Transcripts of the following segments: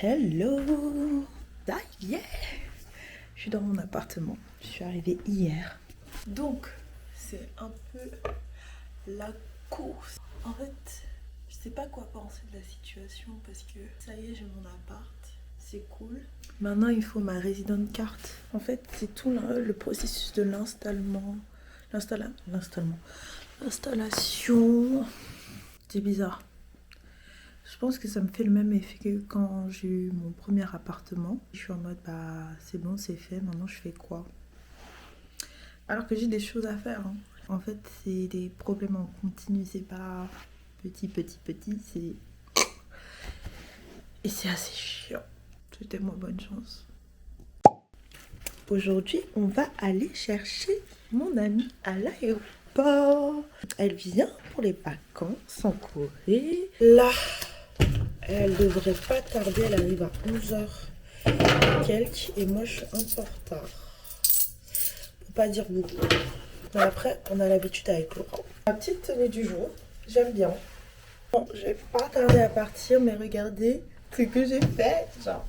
Hello! Ça y est! Je suis dans mon appartement. Je suis arrivée hier. Donc, c'est un peu la course. En fait, je sais pas quoi penser de la situation parce que ça y est, j'ai mon appart. C'est cool. Maintenant, il faut ma resident card. En fait, c'est tout le processus de l'installation. C'est bizarre. Je pense que ça me fait le même effet que quand j'ai eu mon premier appartement. Je suis en mode, bah c'est bon, c'est fait, maintenant je fais quoi? Alors que j'ai des choses à faire. Hein. En fait, c'est des problèmes en continu, c'est pas petit, c'est... Et c'est assez chiant. Souhaitez-moi bonne chance. Aujourd'hui, on va aller chercher mon amie à l'aéroport. Elle vient pour les vacances en Corée. Là, elle devrait pas tarder, elle arrive à 11h quelques et moi je suis un peu en retard. Faut pas dire beaucoup. Mais après, on a l'habitude avec Laurent. Ma petite tenue du jour, j'aime bien. Bon, je vais pas tarder à partir, mais regardez ce que j'ai fait. Genre,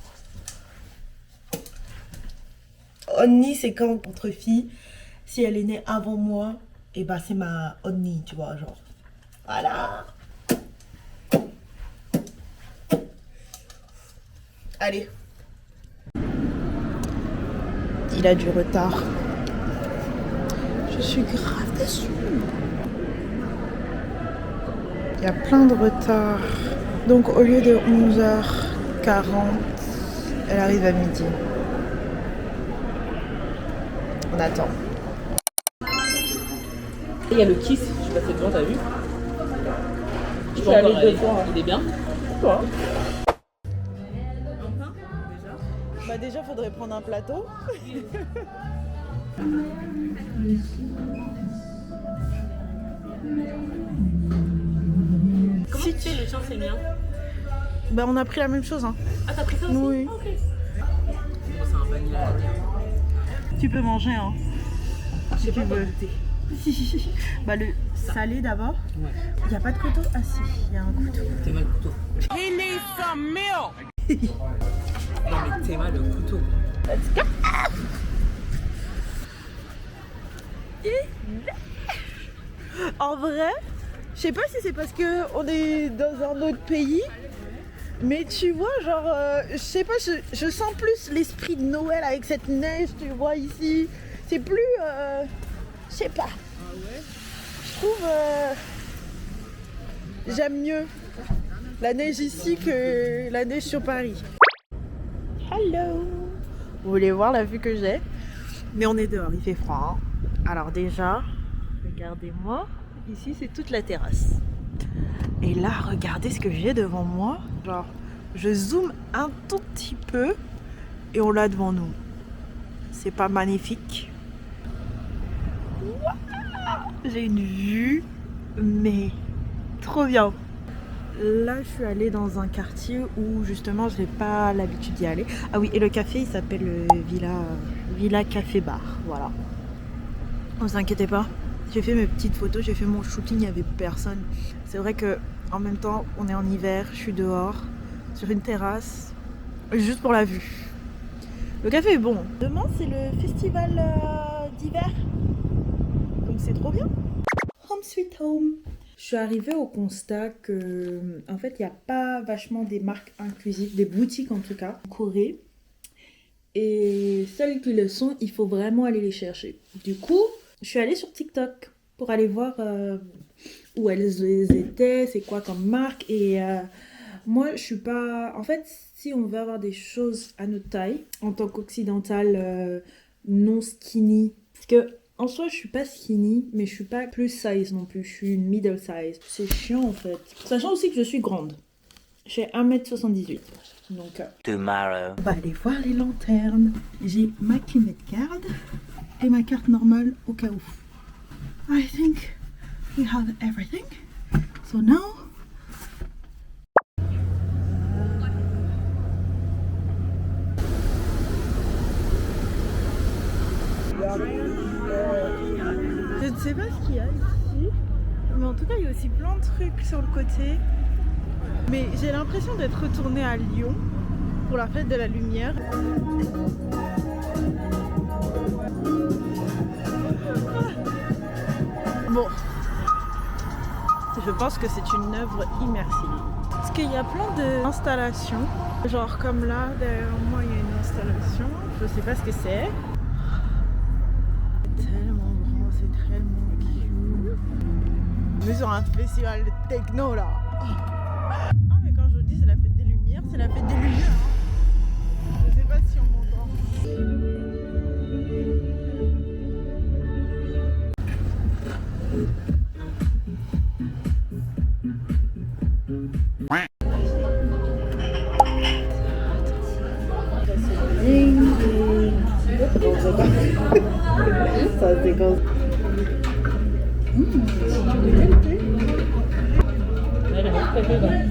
Onni, c'est quand entre filles, si elle est née avant moi, et bah c'est ma Onni, tu vois, genre. Voilà. Allez. Il a du retard. Je suis grave déçue. Il y a plein de retard. Donc au lieu de 11h40, elle arrive à midi. On attend. Il y a le Kiss, je suis passée devant, t'as vu? Je suis allée devant. Il est bien? Quoi? Bah déjà faudrait prendre un plateau. Comment tu fais le chien c'est mien? Bah on a pris la même chose hein. Ah t'as pris ça aussi? Oui. Ah, ok. Bon, c'est un vanilla. Tu peux manger hein. Si tu veux. Bah le salé d'abord. Ouais. Il n'y a pas de couteau? Ah si, il y a un couteau. T'es mal le couteau. He needs some milk. Non mais t'es mal le couteau. Let's go. En vrai, je sais pas si c'est parce que on est dans un autre pays, mais tu vois, genre, je sais pas, je sens plus l'esprit de Noël avec cette neige, tu vois, ici. C'est plus, je sais pas. Ah ouais? Je trouve, j'aime mieux la neige ici que la neige sur Paris. Hello! Vous voulez voir la vue que j'ai? Mais on est dehors, il fait froid. Hein. Alors déjà, regardez-moi, ici c'est toute la terrasse. Et là, regardez ce que j'ai devant moi. Genre, je zoome un tout petit peu et on l'a devant nous. C'est pas magnifique? Wow, j'ai une vue, mais trop bien. Là, je suis allée dans un quartier où justement, je n'ai pas l'habitude d'y aller. Ah oui, et le café, il s'appelle le Villa Café Bar. Voilà. Ne vous inquiétez pas. J'ai fait mes petites photos, j'ai fait mon shooting, il n'y avait personne. C'est vrai que en même temps, on est en hiver, je suis dehors, sur une terrasse, juste pour la vue. Le café est bon. Demain, c'est le festival d'hiver. Donc c'est trop bien. Home sweet home. Je suis arrivée au constat que, en fait, il n'y a pas vachement des marques inclusives, des boutiques en tout cas, en Corée. Et celles qui le sont, il faut vraiment aller les chercher. Du coup, je suis allée sur TikTok pour aller voir où elles étaient, c'est quoi comme marque. Et moi, je suis pas... En fait, si on veut avoir des choses à notre taille, en tant qu'occidentale non skinny, parce que en soi, je suis pas skinny, mais je suis pas plus size non plus. Je suis une middle size. C'est chiant en fait. Sachant aussi que je suis grande. J'ai 1m78. Donc, Tomorrow. on va aller voir les lanternes. J'ai ma Kimet card et ma carte normale au cas où. I think we have everything. So now... Je ne sais pas ce qu'il y a ici, mais en tout cas il y a aussi plein de trucs sur le côté. Mais j'ai l'impression d'être retournée à Lyon. pour la fête de la lumière. Bon, je pense que c'est une œuvre immersive. Parce qu'il y a plein d'installations. Genre comme là, derrière moi, il y a une installation. Je sais pas ce que c'est. C'est tellement grand, c'est tellement cute. On est sur un festival de techno là. Ah mais quand je vous dis c'est la fête des lumières, c'est la fête des lumières. Je sais pas si on m'entend. Ça c'est comme...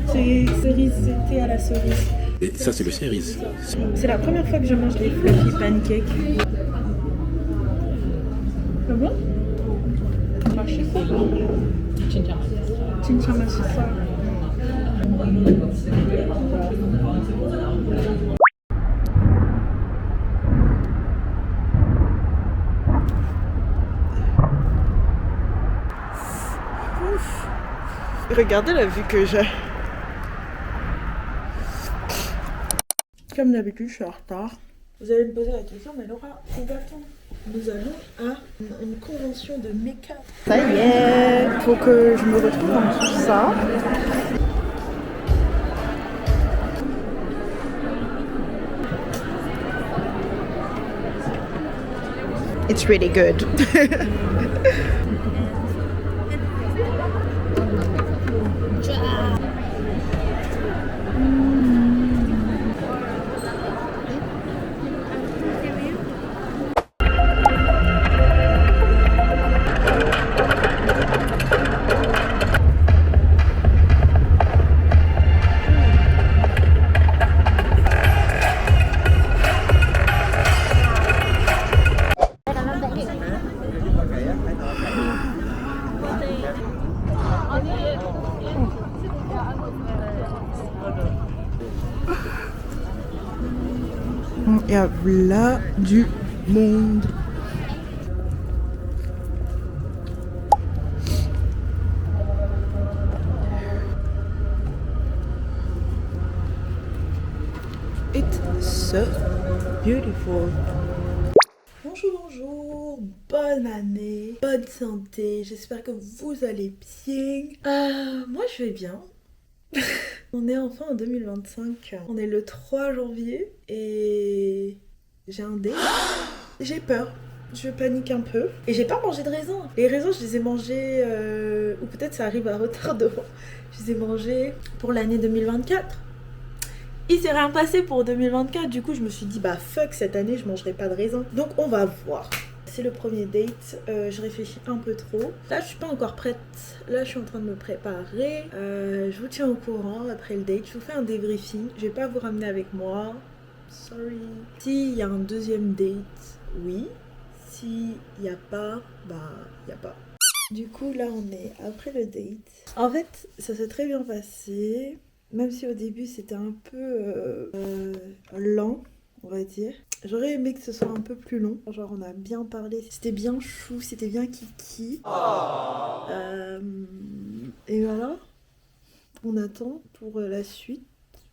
C'est cerise, c'était à la cerise. Et ça, c'est le cerise. C'est la première fois que je mange des fluffy pancakes. Comment? Chinchama. Regardez la vue que j'ai. Comme d'habitude, je suis en retard. Vous allez me poser la question, mais Laura, où va-t-on? Nous allons à une convention de make-up. Ça y est, faut que je me retrouve dans tout ça. It's really good. Il y a là du monde. It's so beautiful. Bonjour, bonne année, bonne santé, j'espère que vous allez bien. Moi je vais bien. On est enfin en 2025, on est le 3 janvier et j'ai un dé. J'ai peur, je panique un peu et j'ai pas mangé de raisins. Les raisins je les ai mangés, ou peut-être ça arrive à retardement, je les ai mangés pour l'année 2024. Il s'est rien passé pour 2024, du coup je me suis dit bah fuck, cette année je mangerai pas de raisins. Donc on va voir. C'est le premier date, je réfléchis un peu trop. Là je suis pas encore prête, là je suis en train de me préparer. Je vous tiens au courant après le date, je vous fais un débriefing. Je vais pas vous ramener avec moi, sorry. S'il y a un deuxième date, oui. S'il y a pas, bah y a pas. Du coup là on est après le date. En fait ça s'est très bien passé. Même si au début c'était un peu lent, on va dire. J'aurais aimé que ce soit un peu plus long. Genre on a bien parlé, c'était bien chou, c'était bien kiki. Et voilà, on attend pour la suite,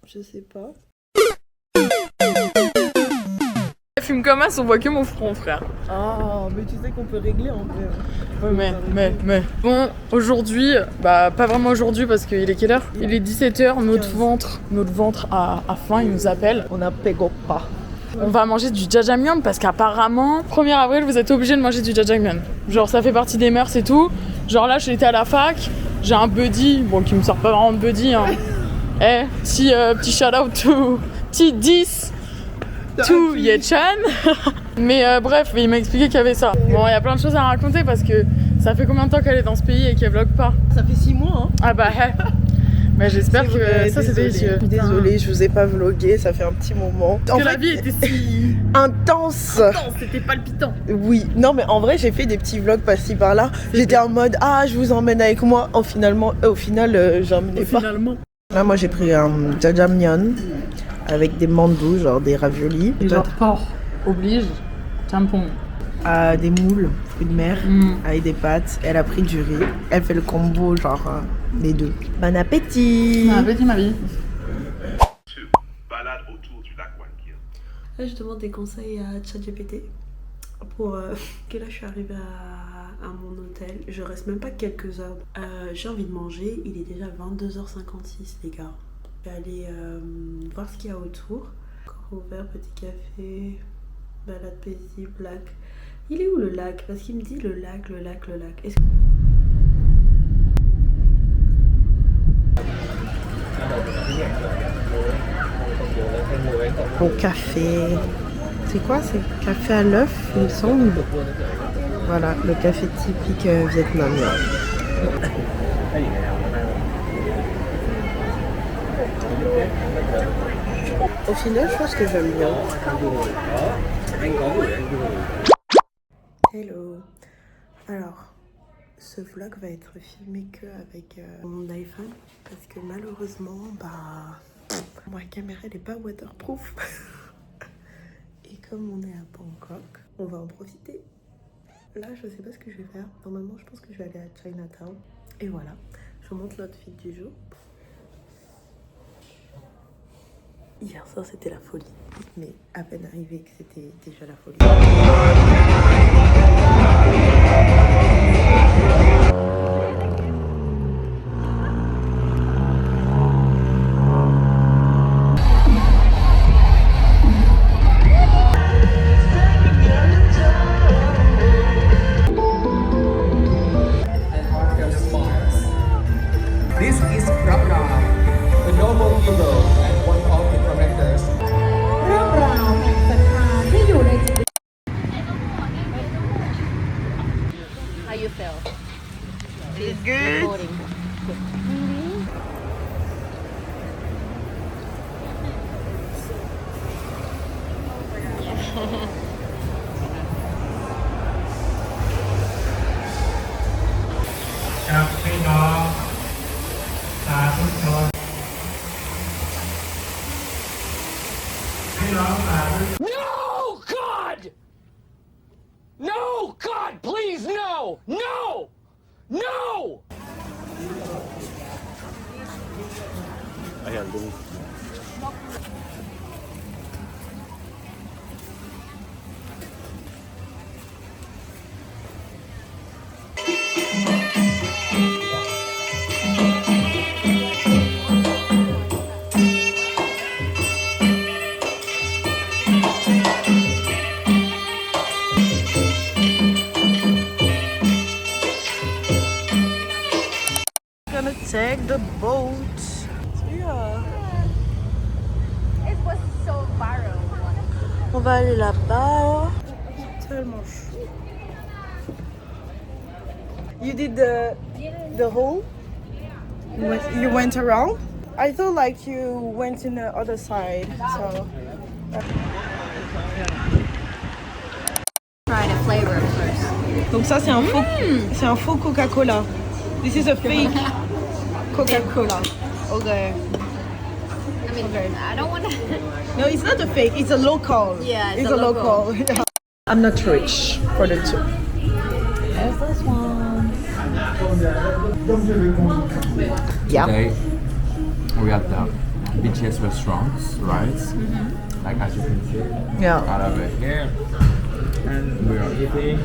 je sais pas. Elle fume comme as, on voit que mon front, frère. Ah, mais tu sais qu'on peut régler en vrai. Mais. Bon, aujourd'hui, bah pas vraiment aujourd'hui parce qu'il est quelle heure? Il est 17h, notre ventre a faim, il nous appelle. On a pego pas. On va manger du jjajangmyeon parce qu'apparemment, 1er avril, vous êtes obligés de manger du jjajangmyeon. Genre ça fait partie des mœurs et tout. Genre là, j'étais à la fac, j'ai un buddy, bon qui me sort pas vraiment de buddy, hein. Petit shout out to T10 to Yechan. Mais bref, il m'a expliqué qu'il y avait ça. Bon, il y a plein de choses à raconter parce que ça fait combien de temps qu'elle est dans ce pays et qu'elle vlog pas? Ça fait 6 mois, hein. Ah bah, mais j'espère que vrai, ça c'est délicieux. Désolée, je vous ai pas vlogué, ça fait un petit moment. Que la vie était si intense. C'était palpitant. Oui, non mais en vrai j'ai fait des petits vlogs par-ci par-là. J'étais en mode je vous emmène avec moi. Au final j'emmenais pas. Finalement. Là moi j'ai pris un jjajangmyeon avec des mandous, genre des raviolis. Genre porc oblige, tampon. Des moules, fruits de mer, avec des pâtes. Elle a pris du riz. Elle fait le combo, genre les deux. Bon appétit! Bon appétit, ma vie. Balade autour du lac Wankil. Là, je demande des conseils à ChatGPT pour que là, je suis arrivée à mon hôtel. Je reste même pas quelques heures. J'ai envie de manger. Il est déjà 22h56, les gars. Je vais aller voir ce qu'il y a autour. Encore ouvert, petit café, balade paisible, lac. Il est où le lac? Parce qu'il me dit le lac. Est-ce que... Au café. C'est quoi? C'est café à l'œuf, il me semble. Voilà, le café typique vietnamien. Au final, je pense que j'aime bien. Hello. Alors, ce vlog va être filmé que avec mon iPhone parce que malheureusement, ma caméra elle est pas waterproof. Et comme on est à Bangkok, on va en profiter. Là, je sais pas ce que je vais faire. Normalement, je pense que je vais aller à Chinatown. Et voilà, je vous montre l'outfit du jour. Hier soir, c'était la folie. Mais à peine arrivé que c'était déjà la folie. This is Crocodile, the noble hero and one of the protectors. เรื่องราวแห่งศรัทธาที่อยู่ในจิต How you feel? It's good. Recording. No, God! No, God, please, no! No! No! Gonna take the boat. Yeah. It was so viral. On va aller là-bas. Tellement chaud. You did the hole? You went around? I thought like you went in the other side. So. Try the flavor first. Donc ça c'est un faux Coca-Cola. This is a fake Coca-Cola. Okay. I mean, I don't want to. No, it's not a fake. It's a local. Yeah, it's a local. Yeah. I'm not rich for the two. There's this one. Yeah. Today we at the BTS restaurants, right? Like as you can see, Yeah. out over here, and we are eating.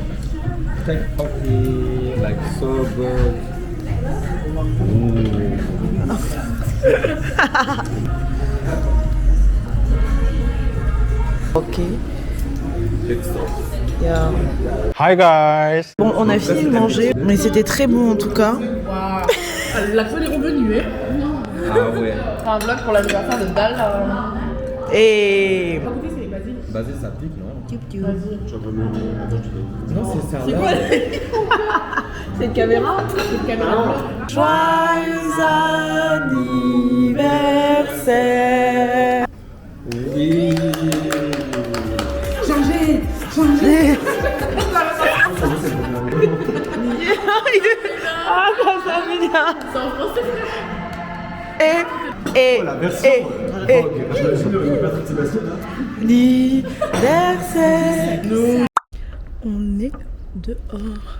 Take coffee, like so good. Ok. Good sauce. Yeah. Hi guys. Bon, on a fini de manger, mais c'était très bon en tout cas. L'accent est revenu, hein. Ah ouais. C'est un vlog pour l'anniversaire de Dal. Et Basé ça pique, non? Vas-y. Non, c'est ça. C'est quoi? C'est une caméra. C'est une caméra. Joyeux anniversaire. Oui. Changez. Ah, ça vient. C'est en français. Et Anniversaire. On est dehors.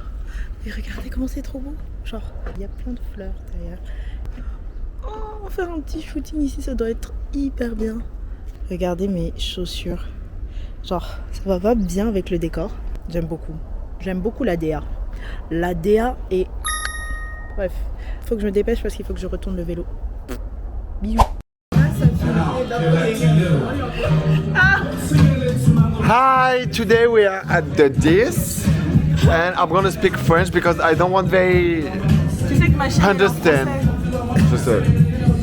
Et regardez comment c'est trop beau. Genre, il y a plein de fleurs derrière. Oh, on va faire un petit shooting ici, ça doit être hyper bien. Regardez mes chaussures. Genre, ça va pas bien avec le décor. J'aime beaucoup. J'aime beaucoup la DA. La DA est... Bref, faut que je me dépêche parce qu'il faut que je retourne le vélo. Bisous. Hi, today we are at the Dis and I'm gonna speak French because I don't want they Tu sais que ma chaîne understand. Je sais.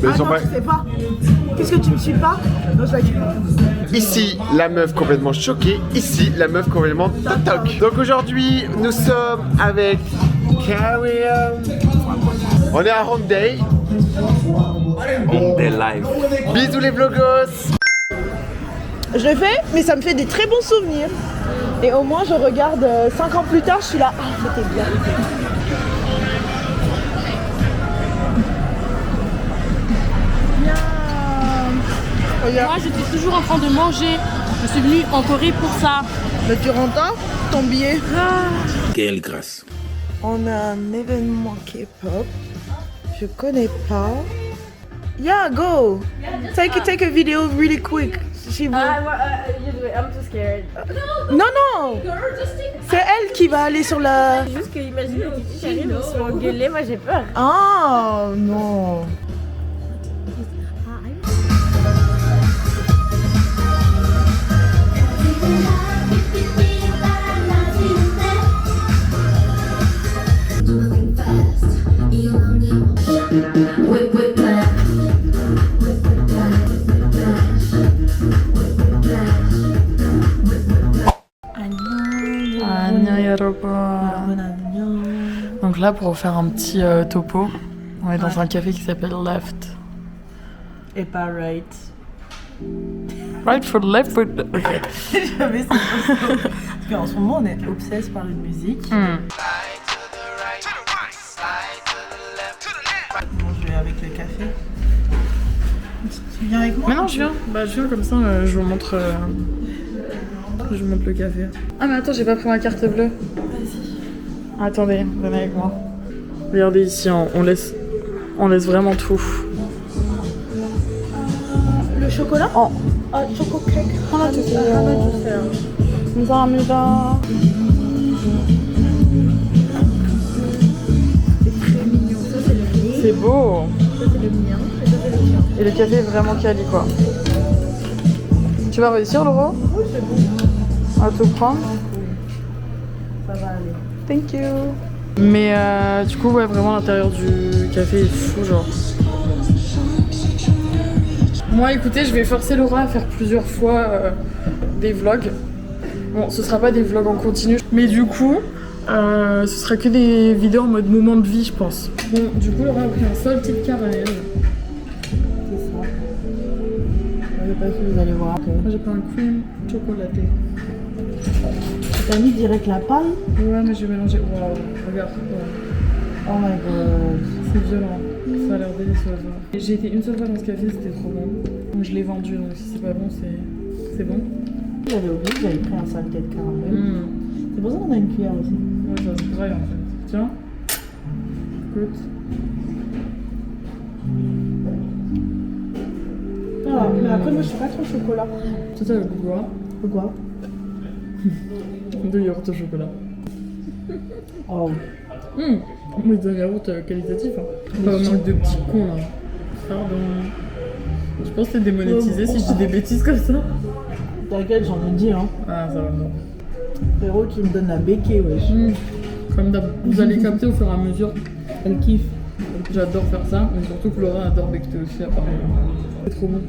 Mais ils sont pas... tu sais pas. Qu'est-ce que tu me suis pas? Non, je Ici, la meuf complètement choquée. Ici, la meuf complètement toc. Donc aujourd'hui, nous sommes avec Karim. On est à Hyundai. Hyundai Live. Bisous les vlogos. Je le fais, mais ça me fait des très bons souvenirs. Et au moins, je regarde 5 ans plus tard, je suis là. Ah, c'était bien. Moi, j'étais toujours en train de manger. Je suis venue en Corée pour ça. Mais tu rentres ton billet. Quelle grâce. On a un événement K-pop. Je connais pas. Yeah, go. Take a video really quick. I'm too scared. Non. C'est elle qui va aller sur la... Juste que imagine les petits j'arrive, ils sont engueulés, moi j'ai peur. Oh non. Donc là, pour faire un petit topo, on est dans un café qui s'appelle Left. Et pas right. Right foot, left foot. Ok. Jamais c'est parce qu'en ce moment on est obsesse par une musique. Bon, je vais avec le café. Tu viens avec moi? Mais non, je viens. Bah, je viens comme ça, je vous montre. Je vous montre le café. Ah, mais attends, j'ai pas pris ma carte bleue. Vas-y. Attendez, venez avec moi. Regardez ici, on laisse vraiment tout. Le chocolat? Oh. Choco cake. 감사합니다. C'est très mignon. Ça c'est le mien. C'est beau. Ça c'est le mien. Et ça c'est le tien. Et le café est vraiment quali, quoi. Tu vas réussir, Laura? Oui, c'est bon. À tout prendre? Ça va aller. Thank you. Mais du coup, ouais, vraiment l'intérieur du café est fou, genre. Moi, écoutez, je vais forcer Laura à faire plusieurs fois des vlogs. Bon, ce sera pas des vlogs en continu, mais du coup, ce sera que des vidéos en mode moment de vie, je pense. Bon, du coup, Laura a pris un seul petit caramel. C'est ça. Je sais pas si vous allez voir. Moi, j'ai pris un cream chocolaté. T'as mis direct la paille? Ouais, mais je vais mélanger. Waouh, regarde. Ouais. Oh my god. C'est violent. Ça a l'air délicieux. J'ai été une seule fois dans ce café, c'était trop bon. Donc je l'ai vendu, donc si c'est pas bon, c'est bon. J'avais oublié que j'avais pris un saleté de caramel. C'est pour ça qu'on a une cuillère aussi. Ouais, ça se braille en fait. Tiens. Écoute. Ah, mais après, moi je suis pas trop chocolat. Toi, t'as le goût quoi? Pourquoi? De yaourt au chocolat. Oh. Mais c'est un yaourt qualitatif. Hein. Pas vraiment de petits cons là. Pardon. Je pense que c'est démonétisé si je dis des bêtises comme ça. T'inquiète, j'en ai dit, hein. Ah, ça va. Frérot, tu me donnes la béquille, wesh. Comme d'hab. Vous allez capter au fur et à mesure. Elle kiffe. J'adore faire ça, mais surtout que Laura adore becter aussi, apparemment. C'est trop bon.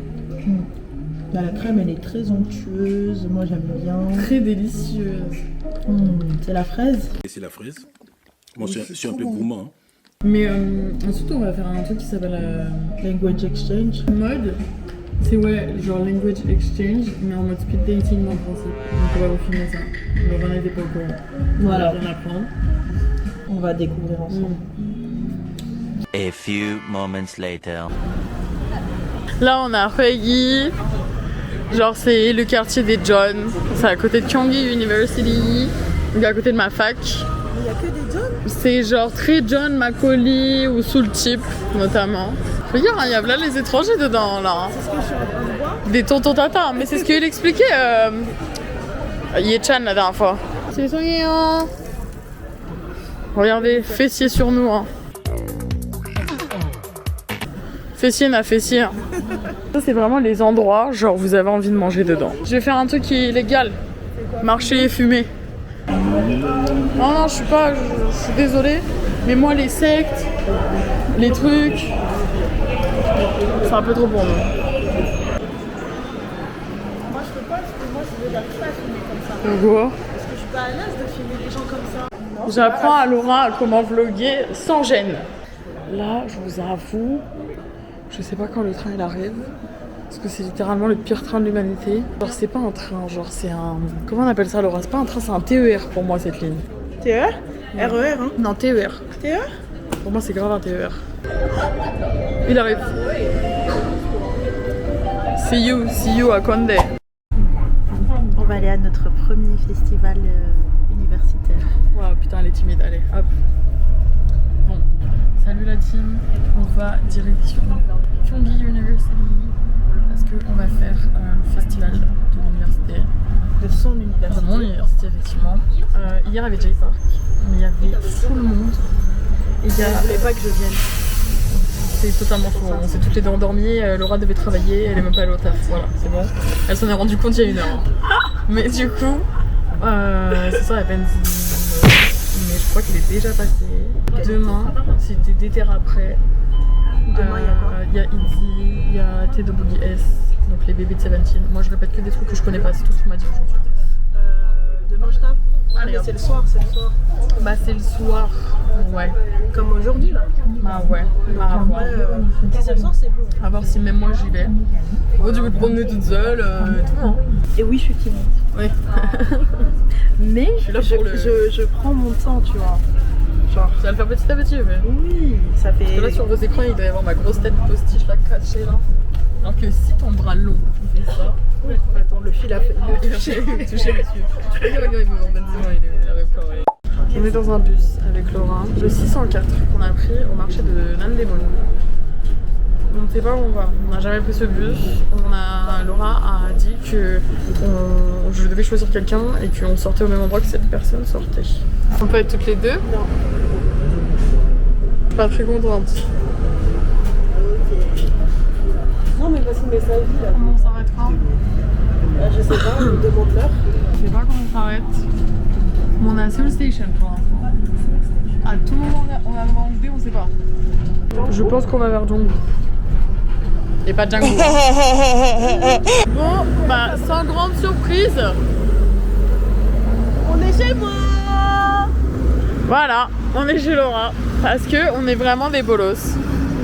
Bah, la crème, elle est très onctueuse. Moi, j'aime bien. Très délicieuse. C'est la fraise. Et c'est la fraise. Moi, je suis un peu gourmand. Hein. Mais ensuite, on va faire un truc qui s'appelle Language Exchange. Mode. C'est ouais, genre language exchange, mais en mode speed dating en principe. Donc on va vous filmer ça. Laura n'était pas au courant. Voilà. On va bien apprendre. On va découvrir ensemble. A few moments later. Là, on a Ruegi. Genre, c'est le quartier des John. C'est à côté de Kyunghee University. Donc, à côté de ma fac. Il y a que des John. C'est genre très John, Macaulay ou Soul Chip, notamment. Regarde, il y a là les étrangers dedans, là. C'est ce que je suis en train de voir. Des tontons tata. Mais c'est ce qu'il expliquait Ye-chan la dernière fois. C'est son hein. Regardez, fessier sur nous. Hein. Fessier n'a fessier. Hein. Ça, c'est vraiment les endroits, genre, vous avez envie de manger dedans. Je vais faire un truc qui est légal. Marcher et fumer. Non, je suis pas... Je suis désolée. Mais moi, les sectes, les trucs... C'est un peu trop pour nous. Moi je peux pas parce que moi je regarde pas filmer comme ça. Pourquoi? Parce que je suis pas à l'aise de filmer les gens comme ça. J'apprends à Laura à comment vlogger sans gêne. Là, je vous avoue, je sais pas quand le train il arrive. Parce que c'est littéralement le pire train de l'humanité. Genre c'est pas un train, genre c'est un... Comment on appelle ça Laura? C'est pas un train, c'est un TER pour moi cette ligne. TER? RER hein? Non, TER. TER? Pour moi c'est grave un TER. Il arrive. See you à Condé. On va aller à notre premier festival universitaire. Wow, putain elle est timide, allez hop. Bon, salut la team. On va direction Kyunghee University. Parce qu'on va faire le festival de l'université. De son université. De mon université, effectivement. Hier, il y avait Jay Park, mais il y avait tout le monde. Et il y a... Je voulais pas que je vienne. C'est totalement faux. On s'est toutes les deux endormies. Laura devait travailler, elle est même pas allée au taf. Voilà, c'est bon. Elle s'en est rendue compte il y a 1 heure. Mais du coup, c'est ça la benzine. Mais je crois qu'il est déjà passé. Demain, c'était déter après. Demain, il y a Itzy, il y a TWS, donc les bébés de 17. Moi je répète que des trucs que je connais pas, c'est tout ce qu'on m'a dit aujourd'hui. Demain je tape. Allez, c'est le soir, c'est le soir. Bah c'est le soir, ouais. Comme aujourd'hui là. Bah ouais, à voir. Si c'est le soir, c'est bon. À voir si même moi j'y vais. Oh, tu veux te promener toute seule, tout hein. Et oui, je suis timide. Oui. Mais je suis là pour je prends mon temps, tu vois. Genre. Ça va le faire petit à petit, mais... Oui, ça fait... Parce que là sur vos écrans, il doit y avoir ma grosse tête postiche là, cachée là. Alors que si ton bras long, il fait ça... Oui. Attends, le fil a fait... Touché dessus. Regarde, il me emmène devant, il arrive quand même. On est dans un bus avec Laura, le 604 qu'on a pris au marché de Namdaemun. On ne sait pas où on va, on n'a jamais pris ce bus. Laura a dit que je devais choisir quelqu'un et qu'on sortait au même endroit que cette personne sortait. On peut être toutes les deux? Non. Je suis pas très contente. Non mais parce que mais sa vie là. Comment on s'arrêtera? Je sais pas, on me demande l'heure. Je sais pas comment on s'arrête. Mais on est à Seoul Station pour l'instant. À tout moment on a le droit en on sait pas. Je pense qu'on va vers Jonggu. Et pas Django. Bon, bah sans grande surprise, on est chez moi. Voilà, on est chez Laura. Parce que on est vraiment des bolos.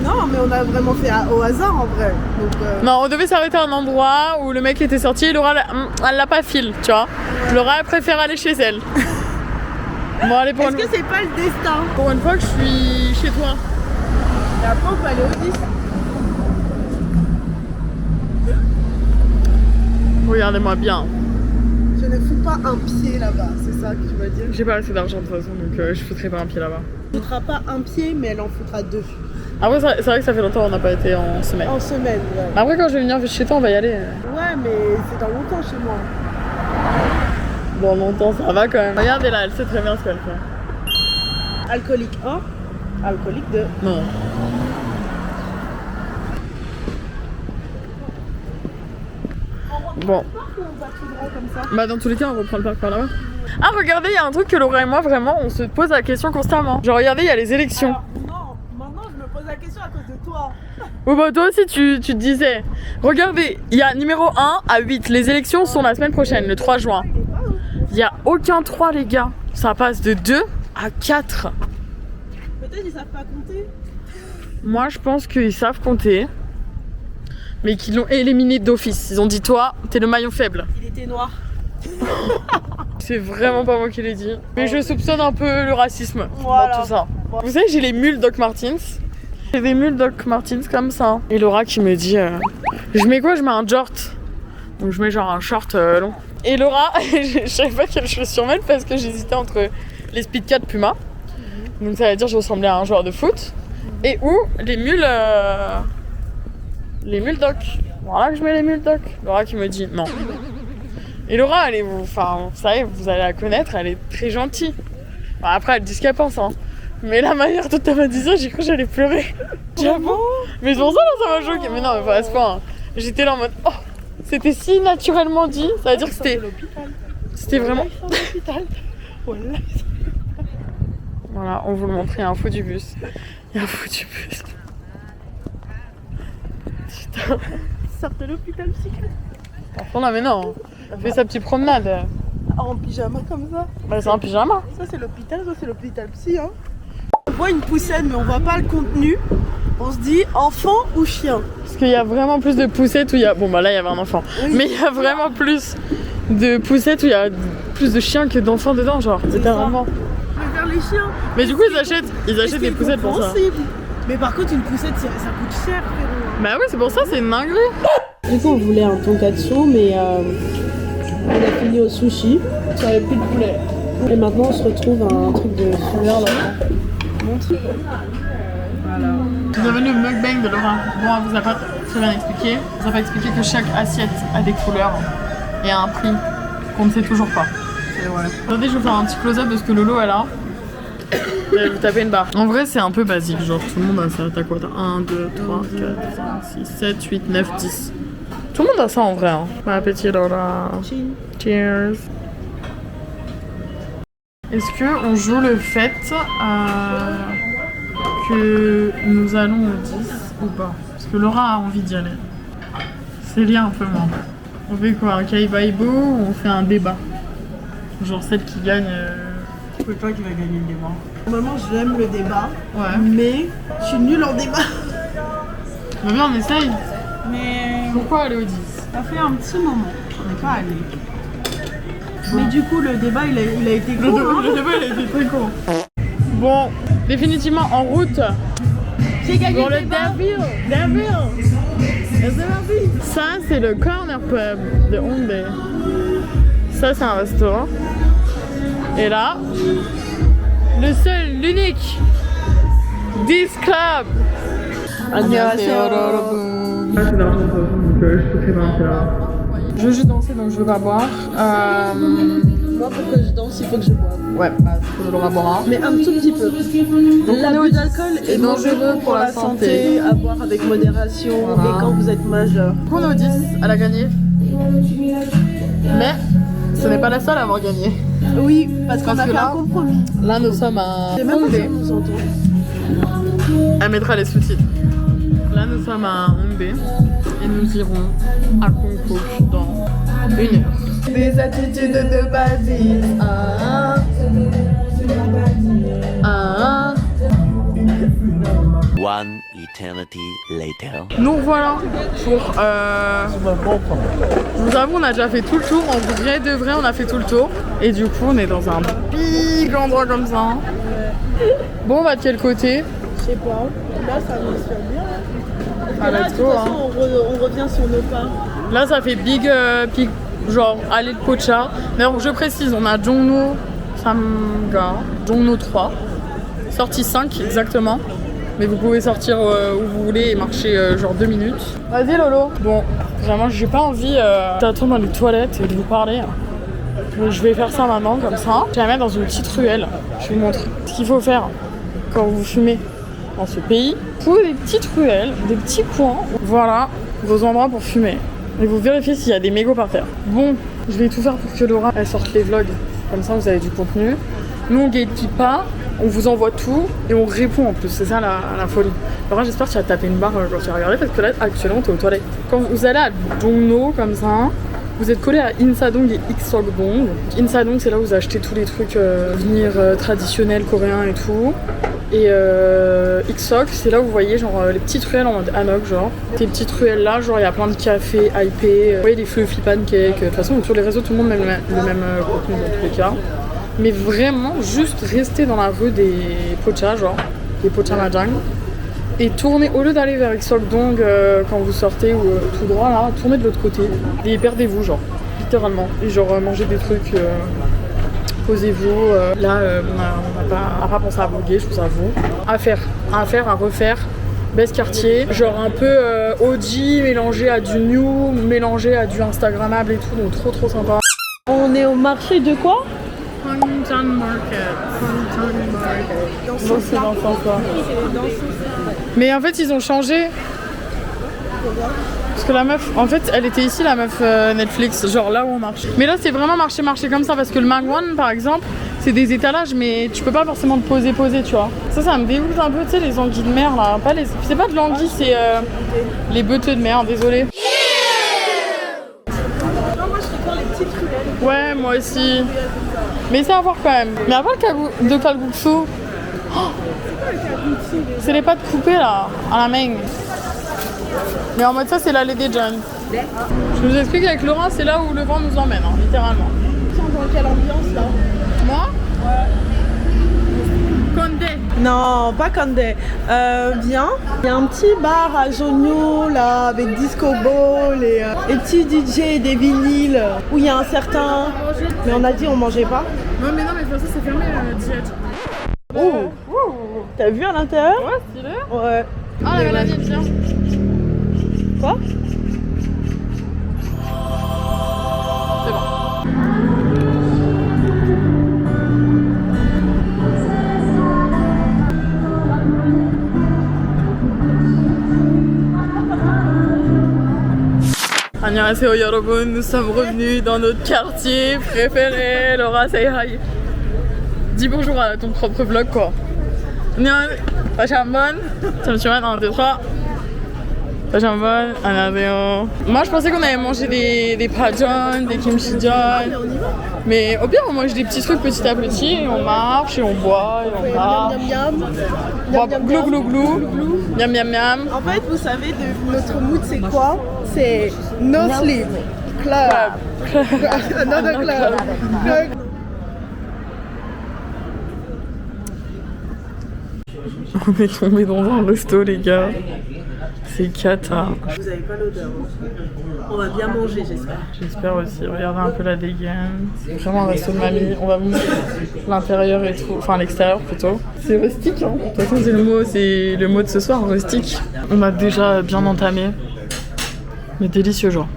Non, mais on a vraiment fait au hasard en vrai. Donc, non, on devait s'arrêter à un endroit où le mec était sorti et Laura, elle l'a pas file, tu vois. Laura, elle préfère aller chez elle. Bon, allez, pour Est-ce que c'est pas le destin? Pour une fois que je suis chez toi. Et après, on peut aller au 10. Regardez-moi bien. Je ne fous pas un pied là-bas, c'est ça que tu vas dire? J'ai pas assez d'argent de toute façon, donc je foutrai pas un pied là-bas. Elle ne foutra pas un pied, mais elle en foutra 2. Après, c'est vrai que ça fait longtemps qu'on n'a pas été en semaine. En semaine, ouais. Après, quand je vais venir chez toi, on va y aller. Ouais, mais c'est dans longtemps chez moi. Dans longtemps, ça va quand même. Regardez là, elle sait très bien ce qu'elle fait. Alcoolique 1, alcoolique 2. Non. Bon. Bah dans tous les cas on reprend le parc par là-bas. Ah regardez, il y a un truc que Laura et moi vraiment on se pose la question constamment. Genre regardez, il y a les élections. Alors, non, maintenant je me pose la question à cause de toi. Oh bah toi aussi tu te disais. Regardez, il y a numéro 1 à 8. Les élections sont la semaine prochaine, le 3 juin. Il y a aucun 3 les gars. Ça passe de 2 à 4. Peut-être ils savent pas compter. Moi je pense qu'ils savent compter. Mais qu'ils l'ont éliminé d'office. Ils ont dit toi, t'es le maillon faible. Il était noir. C'est vraiment pas moi qui l'ai dit. Mais je soupçonne un peu le racisme voilà. dans tout ça. Vous savez, j'ai les mules Doc Martens. J'ai des mules Doc Martens comme ça. Et Laura qui me dit je mets quoi? Je mets un short. Donc je mets genre un short long. Et Laura, je savais pas quelle chaussure mettre parce que j'hésitais entre les Speed 4 Puma. Donc ça veut dire que je ressemblais à un joueur de foot. Et ou les mules Doc. Voilà que je mets les mules Doc. Laura qui me dit non. Et Laura, elle est, enfin, vous savez, vous allez la connaître, elle est très gentille. Bon, après, elle dit ce qu'elle pense, hein. Mais la manière dont elle m'a dit ça, j'ai cru que j'allais pleurer. J'avoue. Mais c'est pour ça que ça m'a choqué. Mais non, mais pas à ce point. Hein. J'étais là en mode, oh, c'était si naturellement dit. Ça veut dire que c'était vraiment. Voilà, on vous le montre, il y a un fou du bus. Il y a un fou du bus. Putain. Sortez l'hôpital psychiatrique. Par non, mais non. Elle fait sa petite promenade. En pyjama comme ça. Bah, c'est un pyjama. Ça, c'est l'hôpital, ça, c'est l'hôpital psy. Hein. On voit une poussette, mais on voit pas le contenu. On se dit enfant ou chien. Parce qu'il y a vraiment plus de poussettes où il y a. Bon, bah là, il y avait un enfant. Oui. Mais il y a vraiment plus de poussettes où il y a plus de chiens que d'enfants dedans, genre. Littéralement. Mais vers les chiens. Mais du coup, ils achètent des poussettes pour ça. Mais par contre, une poussette, ça coûte cher, frérot. Bah oui, c'est pour ça, c'est une dinguerie. Du coup, on voulait un tonkatsu, mais on a fini au sushi. Ça avait plus de poulet. Et maintenant, on se retrouve à un truc de sueur là. Montre. Voilà. C'est devenu le mukbang de Laura. Bon, elle vous a pas très bien expliqué. Elle vous a pas expliqué que chaque assiette a des couleurs et a un prix qu'on ne sait toujours pas. C'est vrai. Attendez, je vais vous faire un petit close-up de ce que Lolo elle a. Et vous tapez une barre. En vrai, c'est un peu basique. Genre, tout le monde a ça. T'as quoi? T'as 1, 2, 3, 4, 5, 6, 7, 8, 9, 10. Tout le monde a ça en vrai. Hein. Bon appétit, Laura. Cheers. Est-ce qu'on joue le fait que nous allons au 10 ou pas? Parce que Laura a envie d'y aller. Célia un peu moins. On fait quoi? Un Kaibaïbo ou on fait un débat? Genre celle qui gagne. C'est toi qui va gagner le débat. Normalement, j'aime le débat. Ouais. Mais je suis nulle en débat. Bah bien, on essaye. Mais pourquoi aller au 10? Ça fait un petit moment. On n'est pas allé. Mais du coup, le débat, il a été court. Le débat, il a été très court. Bon, définitivement en route. J'ai gagné pour le Devil. Ça, c'est le Corner Pub de Hongdae. Ça, c'est un restaurant. Et là, le seul, l'unique, This Club. Je veux juste danser, donc je veux pas boire. Moi, pour que je danse, il faut que je boive. Ouais, bah, c'est Laura boira. Mais un tout petit peu. Donc, l'abus d'alcool est dangereux pour la santé. À boire avec modération et quand vous êtes majeur. On est au 10, elle a gagné. Mais ce n'est pas la seule à avoir gagné. Oui, parce qu'on a fait un compromis. Là, nous sommes à Hongdae. Elle mettra les sous-titres. Là, nous sommes à Hongdae et nous irons à Konkok dans 1 heure. Des attitudes de Basile. One eternity later. Nous voilà pour. Je vous avoue, on a déjà fait tout le tour. En vrai de vrai, on a fait tout le tour. Et du coup, on est dans un big endroit comme ça. Bon, on va de quel côté? Je sais pas. Là, ça me fait bien. Ah, là, let's de toute go, façon, hein. on revient sur nos pas. Là, ça fait big, genre allée de Pocha. D'ailleurs, je précise, on a Jongno Samga, Jongno 3, sortie 5 exactement. Mais vous pouvez sortir où vous voulez et marcher genre 2 minutes. Vas-y Lolo. Bon, vraiment j'ai pas envie d'attendre dans les toilettes et de vous parler. Donc, je vais faire ça maintenant comme ça. Je vais la mettre dans une petite ruelle. Je vous montre ce qu'il faut faire quand vous fumez dans ce pays. Vous trouvez des petites ruelles, des petits coins. Voilà vos endroits pour fumer. Et vous vérifiez s'il y a des mégots par terre. Bon, je vais tout faire pour que Laura elle sorte les vlogs. Comme ça vous avez du contenu. Nous on gatekeep pas. On vous envoie tout et on répond en plus, c'est ça la folie. Alors j'espère que tu vas taper une barre quand tu vas regarder parce que là actuellement t'es aux toilettes. Quand vous allez à Jongno comme ça, vous êtes collé à Insadong et Ikseokdong. Insadong c'est là où vous achetez tous les trucs souvenirs traditionnels coréens et tout. Et Ikseok c'est là où vous voyez genre les petites ruelles en mode Hanok genre. Ces petites ruelles là, genre il y a plein de cafés hypés, vous voyez les fluffy pancakes. De toute façon sur les réseaux tout le monde met le même contenu dans tous les cas. Mais vraiment juste rester dans la rue des Pocha, genre des Pocha Majang. et tournez, au lieu d'aller vers Exokdong quand vous sortez ou tout droit là, tournez de l'autre côté et perdez-vous genre, littéralement. Et genre mangez des trucs, posez-vous. Là on n'a pas pensé à vloguer, je vous avoue. À faire, à refaire. Best quartier, genre un peu OG mélangé à du new, mélangé à du Instagrammable et tout, donc trop sympa. On est au marché de quoi? Hongtan Market. Donc c'est dans ce sens-là. Mais en fait ils ont changé. Parce que la meuf, en fait elle était ici la meuf Netflix, genre là où on marche. Mais là c'est vraiment marché comme ça parce que le Mangwon par exemple, c'est des étalages mais tu peux pas forcément te poser tu vois. Ça me dégoûte un peu, tu sais les anguilles de mer là, c'est pas de l'anguille, c'est les beuteux de mer, désolé. Non moi je préfère les petites cruelles. Ouais moi aussi. Mais c'est à voir quand même. Mais à part le de kalguksu, c'est les pâtes coupées là, à la main. Mais en mode ça c'est l'allée des jeunes. Je vous explique avec Laurent, c'est là où le vent nous emmène, hein, littéralement. Dans quelle ambiance là? Moi? Ouais. Condé. Non, pas Condé. Bien. Il y a un petit bar à Jonio là avec disco ball et petits DJ et des vinyles où il y a un certain. Mais on a dit on mangeait pas. Non mais ça c'est fermé diète. Oh. T'as vu à l'intérieur? Ouais, stylé. Ouais. Ah la vie tiens. Quoi? C'est bon. Annyeonghaseyo yorobun, nous sommes revenus dans notre quartier préféré. Laura, say hi. Dis bonjour à ton propre vlog quoi. Pachamon, Chamchuan, 1, 2, 3. Pachamon, annyeonghaseyo. Moi je pensais qu'on allait manger des pajon, des kimchijon. Mais au pire on mange des petits trucs petit à petit, et on marche et on boit et on marche. Glou glou glou. Miam miam miam. En fait vous savez notre mood c'est quoi? C'est no sleep club. Another club. On est tombé dans un resto les gars. C'est cata. Vous avez pas l'odeur. On va bien manger j'espère. J'espère aussi. Regardez un peu la dégaine. C'est vraiment un resto de mamie. On va vous montrer l'intérieur et tout. Enfin l'extérieur plutôt. C'est rustique hein. De toute façon c'est le mot de ce soir, rustique. On a déjà bien entamé. Mais délicieux genre.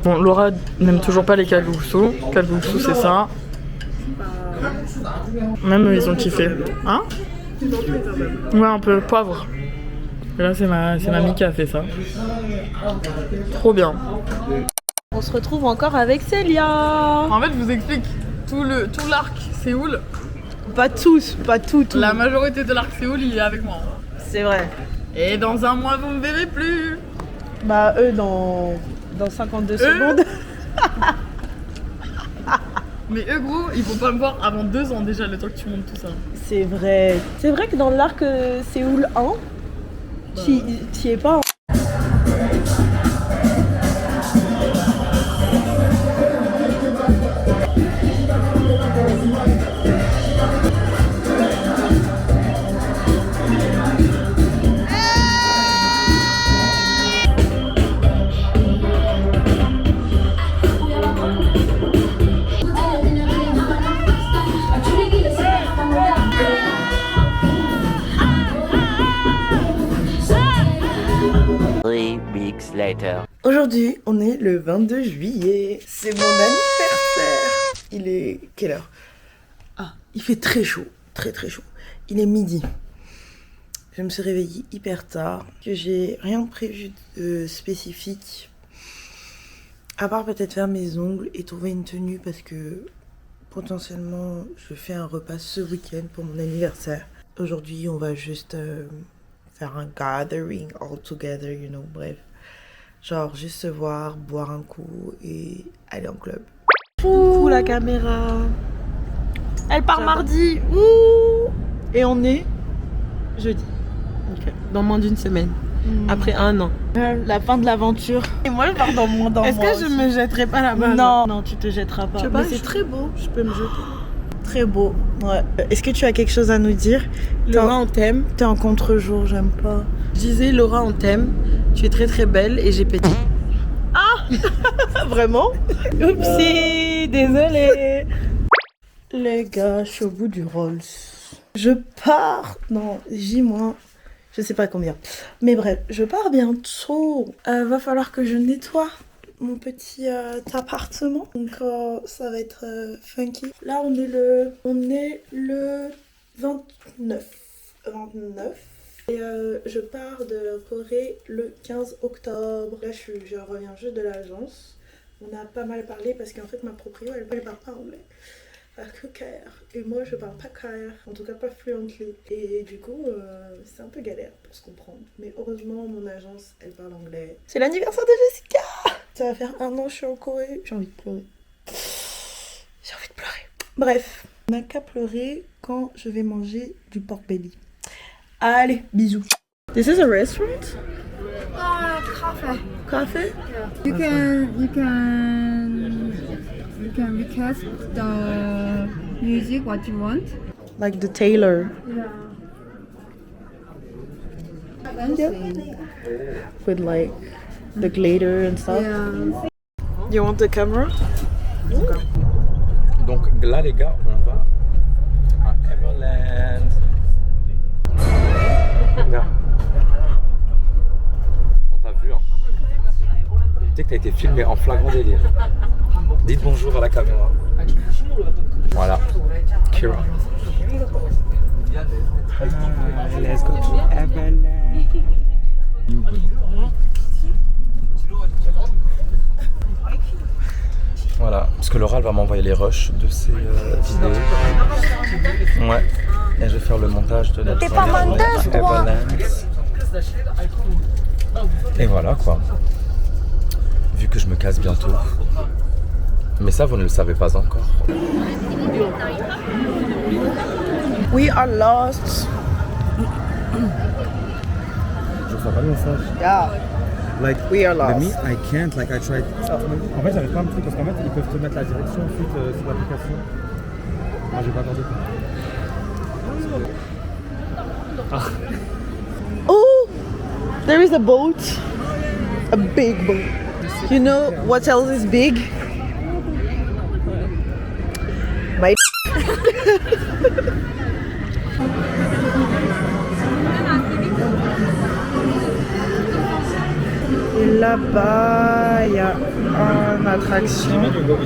Bon Laura n'aime toujours pas les kalguksu. Kalguksu c'est ça. Même eux ils ont kiffé. Hein? Ouais un peu poivre. Et là c'est mamie qui a fait ça. Trop bien. On se retrouve encore avec Célia. En fait je vous explique. Tout l'arc Séoul. Pas tous, pas tout. La majorité de l'arc Séoul il est avec moi. C'est vrai. Et dans un mois vous me verrez plus. Bah eux dans 52 secondes. Mais eux gros, ils vont pas me voir avant 2 ans déjà le temps que tu montes tout ça. C'est vrai. C'est vrai que dans l'arc Séoul 1, t'y es pas. Aujourd'hui, on est le 22 juillet. C'est mon anniversaire. Il est quelle heure? Ah, il fait très chaud, très chaud. Il est midi. Je me suis réveillée hyper tard. Que j'ai rien prévu de spécifique. À part peut-être faire mes ongles et trouver une tenue parce que potentiellement je fais un repas ce week-end pour mon anniversaire. Aujourd'hui, on va juste faire un gathering all together, you know, bref. Genre juste se voir, boire un coup et aller en club. Ouh la caméra. Elle part mardi. Ouh. Et on est jeudi. Okay. Dans moins d'une semaine. Après 1 an. La fin de l'aventure. Et moi je pars dans mon Est-ce que je me jetterai pas là-bas? Non, tu te jetteras pas. Mais c'est très beau, je peux me jeter. Très beau, ouais. Est-ce que tu as quelque chose à nous dire? Laurent, on t'aime. T'es en contre-jour, j'aime pas. disais Laura on t'aime, tu es très très belle et j'ai pété. Ah vraiment? Oupsie, désolée. Les gars, je suis au bout du Rolls. Je pars dans J-, je sais pas combien. Mais bref, je pars bientôt. Va falloir que je nettoie mon petit appartement. Donc ça va être funky. Là on est le 29. Et je pars de Corée le 15 octobre. Là je reviens juste de l'agence. On a pas mal parlé parce qu'en fait ma proprio elle parle pas anglais. Que KR. Et moi je parle pas KR, en tout cas pas fluently. Et du coup c'est un peu galère pour se comprendre. Mais heureusement mon agence elle parle anglais. C'est l'anniversaire de Jessica. Ça va faire 1 an que je suis en Corée. J'ai envie de pleurer. J'ai envie de pleurer. Bref, on n'a qu'à pleurer quand je vais manger du pork belly. Allez, bisous. This is a restaurant? Coffee. Coffee? Yeah. You can request the music what you want. Like the tailor. Yeah. With like the glitter and stuff. Yeah. You want the camera? Donc là les gars, on va à Everland. Là. On t'a vu hein. Tu sais que t'as été filmé en flagrant délire. Dites bonjour à la caméra. Voilà. Kira. Let's go to Everland. Voilà, parce que Laura elle va m'envoyer les rushs de ces vidéos. Ouais, et je vais faire le montage de notre Everland. Et voilà quoi. Vu que je me casse bientôt. Mais ça, vous ne le savez pas encore. We are lost. Je vois pas le message. Yeah. Like, we are lost. Me, I can't, like I tried. En fait, j'arrive pas à me truc parce qu'en fait, ils peuvent te mettre la direction ensuite sur l'application. Moi, j'ai pas encore de temps. Oh, there is a boat. A big boat. You know what else is big? My Et là-bas, il y a une attraction.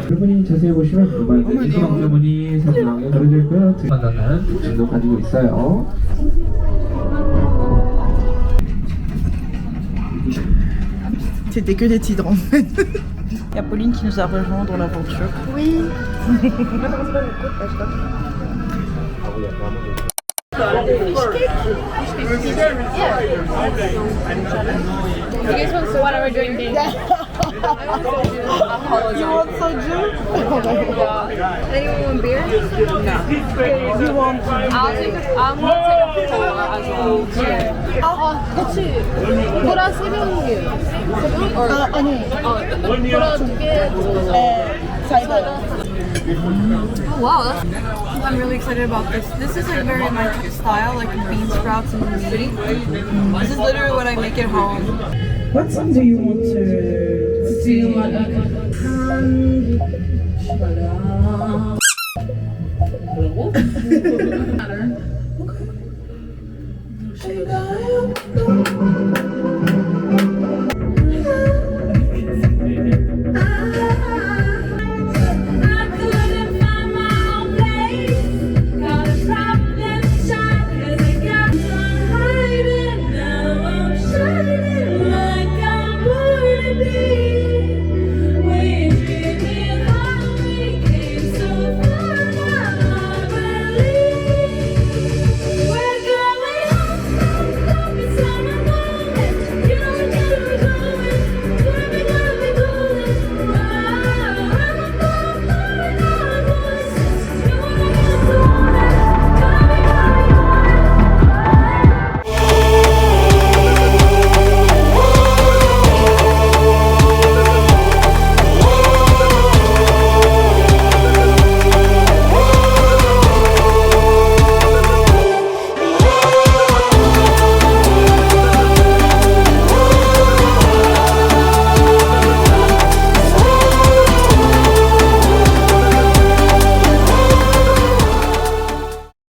충분히 자세히 보시면 정말 인수방 주문이 상당하게 가려져 있고요. 만나는 부침도 가지고 있어요. C'était que des tigres en fait. Il y a Pauline qui nous a rejoint dans l'aventure. Oui. You guys want so what are we doing? You want soju? Anyone want beer? No. You want? I'll take a cola as well. 같이 보라 3병이에요. 아니. 보라 2개. 사이다. Oh wow, I'm really excited about this. This is like very my style, like bean sprouts and meat. This is literally what I make at home. What song do you want to sing?